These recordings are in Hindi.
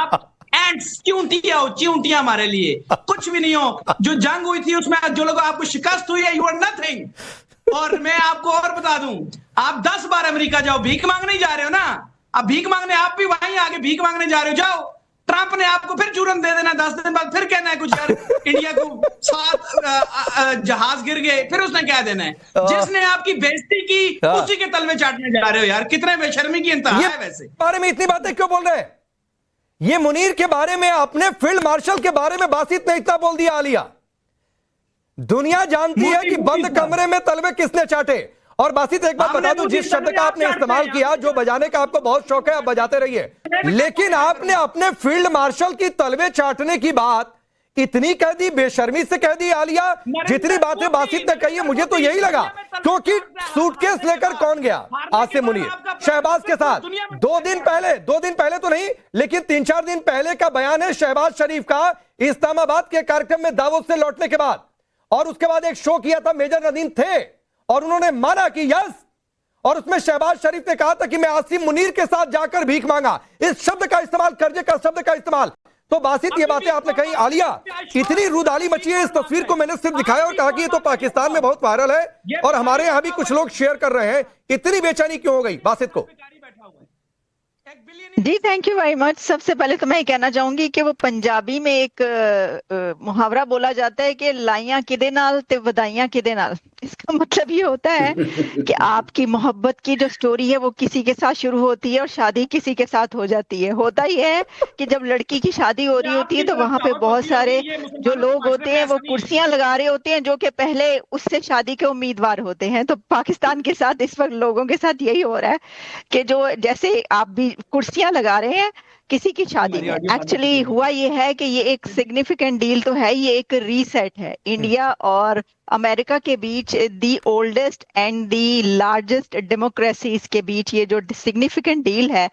आप एंट्स, चींटियां हो, चींटियां हमारे लिए कुछ भी नहीं हो। जो जंग हुई थी उसमें जो लोग आपको शिकस्त हुई है, यू आर नथिंग। और मैं आपको और बता दूं, आप 10 बार अमेरिका जाओ, भीख मांगने जा रहे हो ना, अब भीख मांगने आप भी वहीं आगे भीख मांगने जा रहे हो, जाओ। ट्रंप ने आपको फिर जुर्म दे देना, 10 दिन बाद फिर कहना है कुछ यार, इंडिया को 7 जहाज गिर गए, फिर उसने क्या देना है। जिसने आपकी बेइज्जती की उसी के तलवे चाटने जा रहे हो यार, कितने बेशर्मी की इंतहा है वैसे। बारे में इतनी बातें क्यों बोल रहे हैं? ये मुनीर के बारे में, अपने फील्ड मार्शल के बारे में बासित ने इतना बोल दिया आलिया। दुनिया जानती है कि बंद कमरे में तलवे किसने चाटे। और बासित एक बात बता दूं, जिस शब्द का आपने इस्तेमाल किया, जो बजाने का आपको बहुत शौक है, आप बजाते रहिए, लेकिन आपने अपने फील्ड मार्शल की तलवे चाटने की बात इतनी कह दी, बेशर्मी से कह दी आलिया, जितनी बातें बासित ने कही है। मुझे तो यही लगा, क्योंकि सूटकेस लेकर कौन गया? आसिम मुनीर शहबाज के साथ 2 दिन पहले तो नहीं, लेकिन 3-4 दिन पहले का बयान है शहबाज शरीफ का, इस्लामाबाद के कार्यक्रम में दावोस से लौटने के बाद। और उसके बाद एक शो किया था, मेजर नदीम थे और उन्होंने माना कि यस, और उसमें शहबाज शरीफ ने कहा था कि मैं आसिम मुनीर के साथ जाकर भीख मांगा। इस शब्द का इस्तेमाल, कर्जे का शब्द का इस्तेमाल। तो बासित ये बातें आपने कही आलिया, इतनी रुदाली मची है। इस तस्वीर को मैंने सिर्फ दिखाया और कहा कि ये तो पाकिस्तान में बहुत वायरल है और हमारे यहां भी कुछ लोग शेयर कर रहे हैं। इतनी बेचैनी क्यों हो गई बासित को? जी थैंक यू वेरी मच। सबसे पहले तो मैं ये कहना चाहूंगी कि वो पंजाबी में एक मुहावरा बोला जाता है कि लाइयां किदे नाल ते वधाइयां किदे नाल। इसका मतलब ये होता है कि आपकी मोहब्बत की जो स्टोरी है वो किसी के साथ शुरू होती है और शादी किसी के साथ हो जाती है। होता ही है कि जब लड़की की शादी हो रही होती है तो वहां पे बहुत सारे जो लोग होते हैं वो कुर्सियां लगा रहे होते हैं, जो कि पहले उससे शादी के उम्मीदवार होते हैं। तो पाकिस्तान के साथ इस वक्त लोगों के साथ यही हो रहा है कि जो जैसे आप भी कुर्सियां लगा रहे हैं किसी की शादी में, एक्चुअली हुआ ये है कि ये एक सिग्निफिकेंट डील तो है, ये एक रीसेट है इंडिया और अमेरिका के बीच, the oldest and the largest democracies के बीच ये जो सिग्निफिकेंट डील है,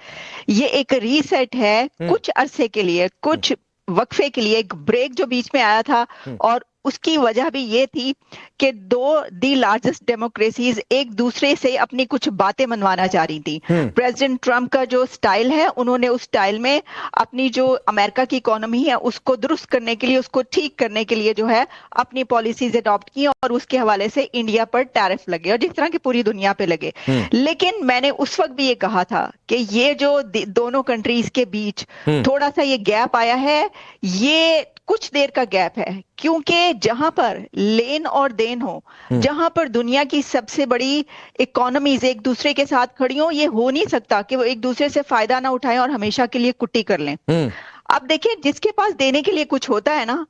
ये एक रीसेट है कुछ अरसे के लिए, कुछ वक्फे के लिए, एक ब्रेक जो बीच में आया था। और उसकी वजह भी ये थी कि दी लार्जेस्ट डेमोक्रेसीज एक दूसरे से अपनी कुछ बातें मनवाना चाह रही थी। प्रेसिडेंट ट्रंप का जो स्टाइल है, उन्होंने उस स्टाइल में अपनी जो अमेरिका की इकोनॉमी है उसको दुरुस्त करने के लिए, उसको ठीक करने के लिए जो है अपनी पॉलिसीज अडॉप्ट की और उसके हवाले से इंडिया पर टैरिफ लगे और जिस तरह की पूरी दुनिया पे लगे। लेकिन मैंने उस वक्त भी ये कहा था कि ये जो दोनों कंट्रीज के बीच थोड़ा सा ये गैप आया है, ये कुछ देर का गैप है, क्योंकि जहां पर लेन और देन हो, जहां पर दुनिया की सबसे बड़ी इकोनॉमीज एक दूसरे के साथ खड़ी हो, ये हो नहीं सकता कि वो एक दूसरे से फायदा ना उठाएं और हमेशा के लिए कुट्टी कर लें। अब देखिए, जिसके पास देने के लिए कुछ होता है ना,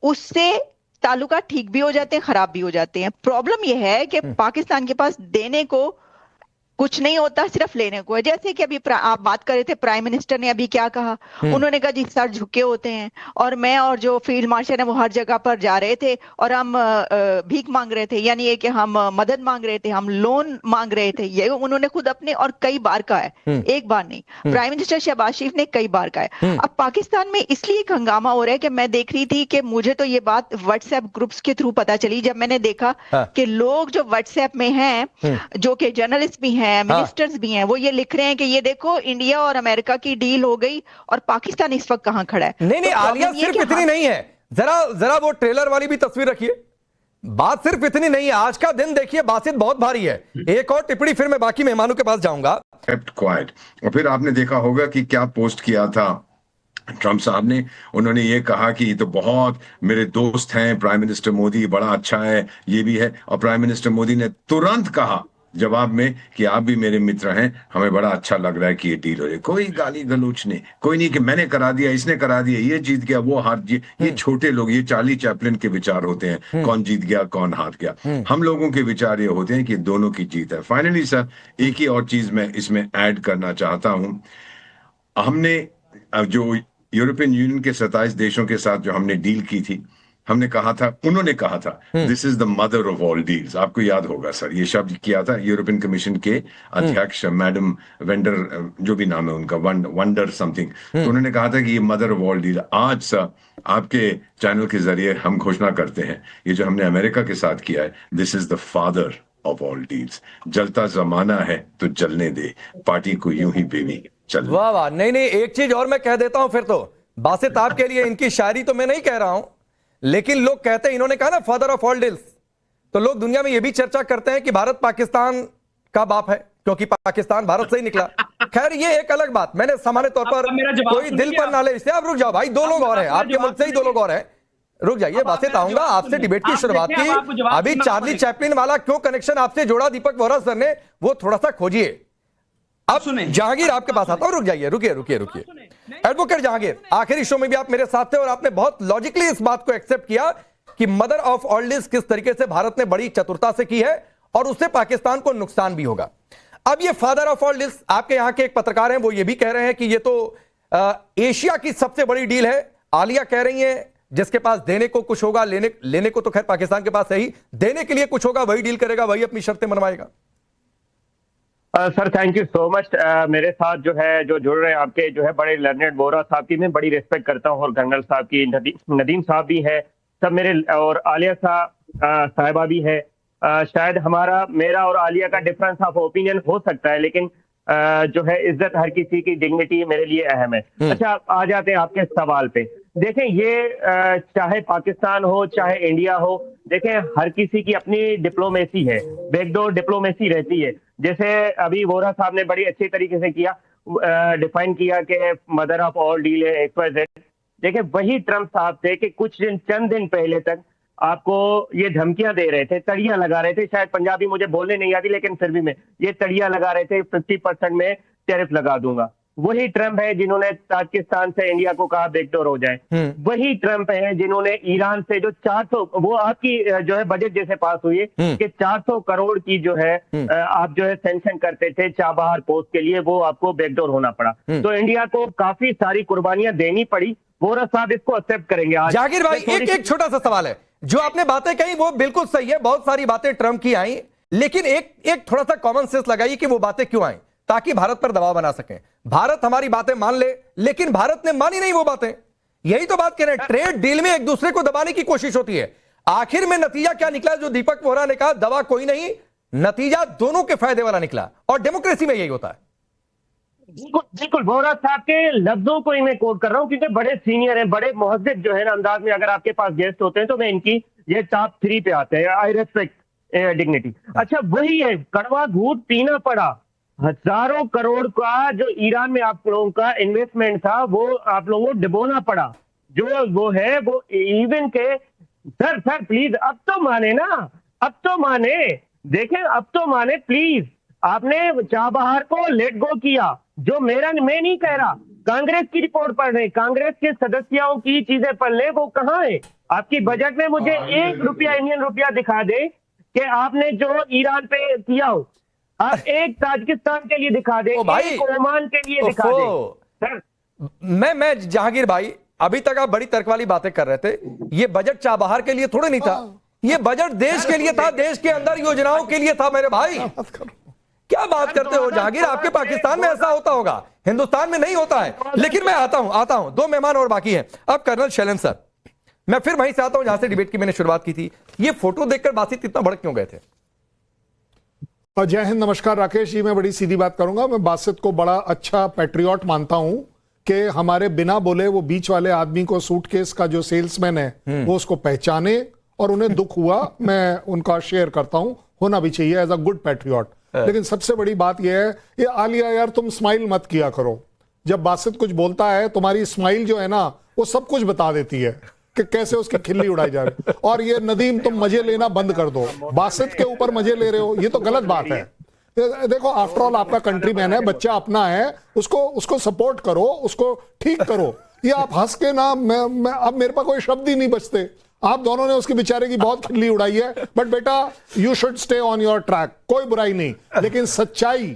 उससे ताल्लुकात ठीक भी हो जाते हैं, खराब भी हो जाते हैं। प्रॉब्लम यह है कि पाकिस्तान के पास देने को कुछ नहीं होता, सिर्फ लेने को है। जैसे कि अभी आप बात कर रहे थे, प्राइम मिनिस्टर ने अभी क्या कहा, उन्होंने कहा जी सर झुके होते हैं, और मैं और जो फील्ड मार्शल है वो हर जगह पर जा रहे थे और हम भीख मांग रहे थे, यानी ये कि हम मदद मांग रहे थे, हम लोन मांग रहे थे। ये उन्होंने खुद अपने और कई बार कहा है, एक बार नहीं। प्राइम मिनिस्टर शहबाज शरीफ ने कई बार कहा है। अब पाकिस्तान में इसलिए एक हंगामा हो रहा है कि मैं देख रही थी कि मुझे तो ये बात व्हाट्सएप ग्रुप्स के थ्रू पता चली, जब मैंने देखा कि लोग जो व्हाट्सएप में हैं, जो कि जर्नलिस्ट भी हैं, मिनिस्टर्स भी हैं, वो ये लिख रहे हैं कि ये देखो इंडिया और अमेरिका की डील हो गई और पाकिस्तान इस वक्त कहां खड़ा है। नहीं, आलिया सिर्फ इतनी नहीं है, जरा वो ट्रेलर वाली भी तस्वीर रखिए। बात सिर्फ इतनी नहीं है, आज का दिन देखिए बासित बहुत भारी है। एक और टिप्पणी फिर मैं बाकी मेहमानों के पास जाऊंगा। Kept quite. और फिर आपने देखा होगा कि क्या पोस्ट किया था ट्रंप साहब ने। उन्होंने ये कहा कि ये तो बहुत मेरे दोस्त हैं, प्राइम मिनिस्टर मोदी बड़ा अच्छा है, ये भी है। और प्राइम मिनिस्टर मोदी ने तुरंत कहा जवाब में कि आप भी मेरे मित्र हैं, हमें बड़ा अच्छा लग रहा है कि ये डील हो रही है। कोई गाली गलौच नहीं, कोई नहीं कि मैंने करा दिया, इसने करा दिया, ये जीत गया, वो हार गया। ये छोटे लोग, ये चार्ली चैपलिन के विचार होते हैं, कौन जीत गया कौन हार गया। हम लोगों के विचार ये होते हैं कि दोनों की जीत है। फाइनली सर, एक ही और चीज मैं इसमें ऐड करना चाहता हूं। हमने जो यूरोपियन यूनियन के 27 देशों के साथ जो हमने डील की थी, हमने कहा था, उन्होंने कहा था this is the mother of all deals. आपको याद होगा सर, ये शब्द किया था यूरोपियन कमीशन के अध्यक्ष मैडम वेंडर, जो भी नाम है उनका, वंडर समथिंग। तो उन्होंने कहा था कि ये मदर ऑफ ऑल डील। आज सर आपके चैनल के जरिए हम घोषणा करते हैं, ये जो हमने अमेरिका के साथ किया है, this is the father of all deals. जलता जमाना है तो जलने दे, पार्टी को यूं ही बेबी। चलिए। वाह वाह, नहीं नहीं, एक चीज और मैं कह देता हूं फिर तो, बासित आपके लिए इनकी शायरी तो मैं नहीं कह रहा हूं, लेकिन लोग कहते हैं, इन्होंने कहा ना फादर ऑफ ऑल डील्स, तो लोग दुनिया में यह भी चर्चा करते हैं कि भारत पाकिस्तान का बाप है, क्योंकि पाकिस्तान भारत से ही निकला। खैर ये एक अलग बात, मैंने सामान्य तौर पर कोई दिल पर ना ले इसे। आप रुक जाओ भाई, दो लोग और हैं आपके मुल्क से ही, 2 लोग और हैं, रुक जाइए। बासित आऊंगा, आपसे डिबेट की शुरुआत की, अभी चार्ली चैपलिन वाला क्यों कनेक्शन आपसे जोड़ा दीपक वोरा सर ने, वो थोड़ा सा खोजिए। अब सुने जहांगीर आपके पास आता हूं, रुक जाइए, रुकिए। एडवोकेट जहांगीर, आखिरी शो में भी आप मेरे साथ थे और आपने बहुत लॉजिकली इस बात को एक्सेप्ट किया कि मदर ऑफ ऑल डील्स किस तरीके से भारत ने बड़ी चतुरता से की है और उससे पाकिस्तान को नुकसान भी होगा। अब ये फादर ऑफ ऑल डील्स, आपके यहां के एक पत्रकार हैं, वो ये भी कह रहे हैं कि ये तो एशिया की सबसे बड़ी डील है। आलिया कह रही है जिसके पास देने को कुछ होगा, लेने को तो खैर पाकिस्तान के पास है ही, देने के लिए कुछ होगा वही डील करेगा, वही अपनी शर्तें मनवाएगा। Sir thank you so much. मेरे साथ जो है जो जुड़ रहे हैं आपके जो है बड़े लर्नेड वोरा साहब की मैं बड़ी रिस्पेक्ट करता हूँ, और कर्नल साहब की, नदीम साहब भी है, सब मेरे, और आलिया साहिबा भी है। शायद मेरा और आलिया का डिफरेंस ऑफ ओपिनियन हो सकता है, लेकिन जो है इज्जत हर किसी की, डिग्निटी मेरे लिए अहम है। अच्छा, आ जाते हैं आपके सवाल पे। देखें ये चाहे पाकिस्तान हो चाहे इंडिया हो, देखें हर किसी की अपनी डिप्लोमेसी है, बैकडोर डिप्लोमेसी रहती है। जैसे अभी वोरा साहब ने बड़ी अच्छी तरीके से किया, डिफाइन किया कि मदर ऑफ ऑल डील है XYZ। देखें वही ट्रम्प साहब थे कि चंद दिन पहले तक आपको ये धमकियां दे रहे थे, तड़ियां लगा रहे थे, शायद पंजाबी मुझे बोलने नहीं आती लेकिन फिर भी मैं ये तड़ियां लगा रहे थे 50% में टैरिफ लगा दूंगा। वही ट्रम्प है जिन्होंने पाकिस्तान से इंडिया को कहा बैकडोर हो जाए। वही ट्रम्प है जिन्होंने ईरान से जो 400, वो आपकी जो है बजट जैसे पास हुई है कि 400 करोड़ की जो है आप जो है सैंक्शन करते थे चाबहार पोस्ट के लिए, वो आपको बैकडोर होना पड़ा। तो इंडिया को काफी सारी कुर्बानियां देनी पड़ी। वोरा साहब इसको एक्सेप्ट करेंगे आज। जाकिर भाई एक छोटा सा सवाल है, जो आपने बातें कही वो बिल्कुल सही है, बहुत सारी बातें ट्रम्प की आई, लेकिन एक थोड़ा सा कॉमन सेंस लगाइए कि वो बातें क्यों आई, ताकि भारत पर दबाव बना सकें। भारत हमारी बातें मान ले, लेकिन भारत ने मानी नहीं वो बातें। यही तो बात कह रहे हैं, ट्रेड डील में एक दूसरे को दबाने की कोशिश होती है। आखिर में नतीजा क्या निकला, जो दीपक वोरा ने कहा, दवा कोई नहीं, नतीजा दोनों के फायदे वाला निकला, और डेमोक्रेसी में यही होता है। बिल्कुल वोरा साहब के लफ्जों को ही मैं कोट कर रहा हूं, क्योंकि बड़े सीनियर हैं, बड़े मुहज्जिब जो है ना अंदाज में, अगर आपके पास गेस्ट होते हैं तो मैं इनकी ये टॉप 3 पे आते हैं। आई रेस्पेक्ट डिग्निटी। अच्छा, वही है, कड़वा घूंट पीना पड़ा। हजारों करोड़ का जो ईरान में आप लोगों का इन्वेस्टमेंट था, वो आप लोगों को डुबोना पड़ा। जो वो है वो इवन के सर प्लीज अब तो माने ना, अब तो माने, देखें अब तो माने प्लीज। आपने चाबहार को लेट गो किया, जो मैं नहीं कह रहा, कांग्रेस की रिपोर्ट पढ़ रहे, कांग्रेस के सदस्यों की चीजें पढ़ ले, वो कहां है आपकी बजट में? मुझे 1 रुपया इंडियन रुपया दिखा दे कि आपने जो ईरान पे किया हो। आप एक ताजिकिस्तान के लिए दिखा दे, एक ओमान के लिए दिखा दे। सर मैं जहांगीर भाई, अभी तक आप बड़ी तर्क वाली बातें कर रहे थे। ये बजट चाबहार के लिए थोड़े नहीं था, ये बजट देश के लिए था, देश के अंदर योजनाओं के लिए था। मेरे भाई क्या बात करते हो जहांगीर, आपके पाकिस्तान में ऐसा होता होगा, हिंदुस्तान में नहीं होता है। लेकिन मैं आता हूं, 2 मेहमान और बाकी हैं। अब कर्नल शैलेंद्र सर, मैं फिर वहीं से आता हूं जहां से डिबेट की मैंने शुरुआत की थी। ये फोटो देखकर बासित इतना भड़क क्यों गए थे? जय हिंद, नमस्कार राकेश जी। मैं बड़ी सीधी बात करूंगा, मैं बासित को बड़ा अच्छा पैट्रियट मानता हूं कि हमारे बिना बोले वो बीच वाले आदमी को, सूटकेस का जो सेल्समैन है, वो उसको पहचाने, और उन्हें दुख हुआ, मैं उनका शेयर करता हूं, होना भी चाहिए एज अ गुड पैट्रियट। लेकिन सबसे बड़ी बात यह है, ये आलिया यार तुम स्माइल मत किया करो। जब बासित कुछ बोलता है, तुम्हारी स्माइल जो है ना वो सब कुछ बता देती है कि कैसे उसकी खिल्ली उड़ाई जा रही। और ये नदीम, तुम मजे लेना बंद कर दो, बासित के ऊपर मजे ले रहे हो, ये तो गलत बात है। देखो आफ्टर ऑल आपका कंट्रीमैन है, बच्चा अपना है, उसको सपोर्ट करो, उसको ठीक करो। ये आप हंस के ना, मैं अब मेरे पास कोई शब्द ही नहीं बचते। आप दोनों ने उसके बेचारे की बहुत खिल्ली उड़ाई है, बट बेटा you should stay on your track, कोई बुराई नहीं। लेकिन सच्चाई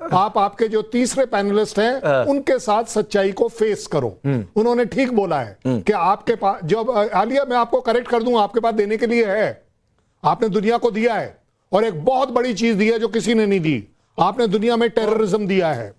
आपके जो तीसरे पैनलिस्ट हैं उनके साथ सच्चाई को फेस करो। उन्होंने ठीक बोला है कि आपके पास, जब आलिया मैं आपको करेक्ट कर दूं, आपके पास देने के लिए है, आपने दुनिया को दिया है, और एक बहुत बड़ी चीज दी है जो किसी ने नहीं दी, आपने दुनिया में टेररिज्म दिया है।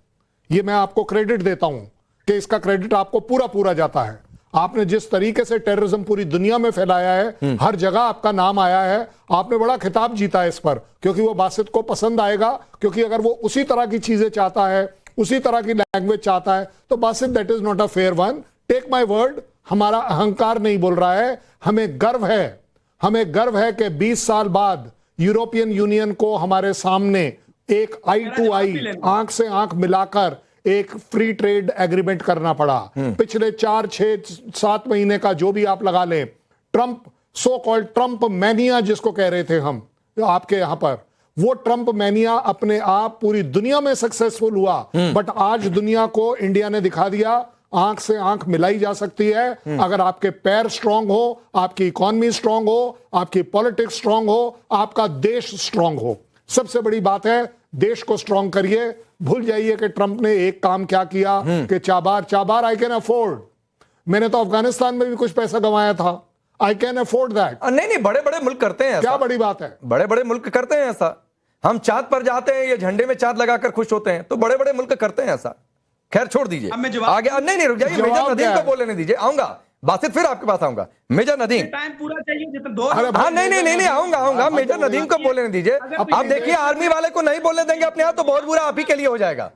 ये मैं आपको क्रेडिट देता हूं कि इसका क्रेडिट आपको पूरा जाता है। आपने जिस तरीके से टेररिज्म पूरी दुनिया में फैलाया है, हर जगह आपका नाम आया है, आपने बड़ा खिताब जीता है इस पर, क्योंकि वो बासित को पसंद आएगा, क्योंकि अगर वो उसी तरह की चीजें चाहता है, उसी तरह की लैंग्वेज चाहता है, तो बासित that is not a fair one. Take my word, हमारा अहंकार नहीं बोल रहा है, हमें गर्व है, हमें गर्व है कि 20 साल बाद यूरोपियन यूनियन को हमारे सामने एक आई टू आई, आंख से आंख मिलाकर एक फ्री ट्रेड एग्रीमेंट करना पड़ा। पिछले 4, 6, 7 महीने का जो भी आप लगा लें, Trump, so called Trump mania जिसको कह रहे थे हम आपके यहां पर, वो ट्रंप मैनिया अपने आप पूरी दुनिया में सक्सेसफुल हुआ, बट आज दुनिया को इंडिया ने दिखा दिया आंख से आंख मिलाई जा सकती है अगर आपके पैर स्ट्रांग हो, आपकी इकोनॉमी स्ट्रांग हो, आपकी पॉलिटिक्स स्ट्रांग हो, आपका देश स्ट्रांग हो। सबसे बड़ी बात है, देश को स्ट्रांग करिए। भूल जाइए कि ट्रंप ने एक काम क्या किया कि चाबार आई कैन अफोर्ड। मैंने तो अफगानिस्तान में भी कुछ पैसा गंवाया था, आई कैन अफोर्ड दैट। नहीं, बड़े बड़े मुल्क करते हैं ऐसा। क्या बड़ी बात है? बड़े बड़े मुल्क करते हैं ऐसा। हम चांद पर जाते हैं या झंडे में चांद लगाकर खुश होते हैं, तो बड़े बड़े मुल्क करते हैं ऐसा। खैर छोड़ दीजिए, आगे नहीं रुक जाइए, मेजर नदीम को बोलने दीजिए, आऊंगा बासित, फिर आपके पास आऊंगा। मेजर नदीम, टाइम पूरा चाहिए जितना दो। हाँ नहीं, आऊंगा मेजर नदीम को बोलने दीजिए। आप देखिए, आर्मी वाले को नहीं बोलने देंगे अपने यहाँ, तो बहुत बुरा आप ही के लिए हो जाएगा।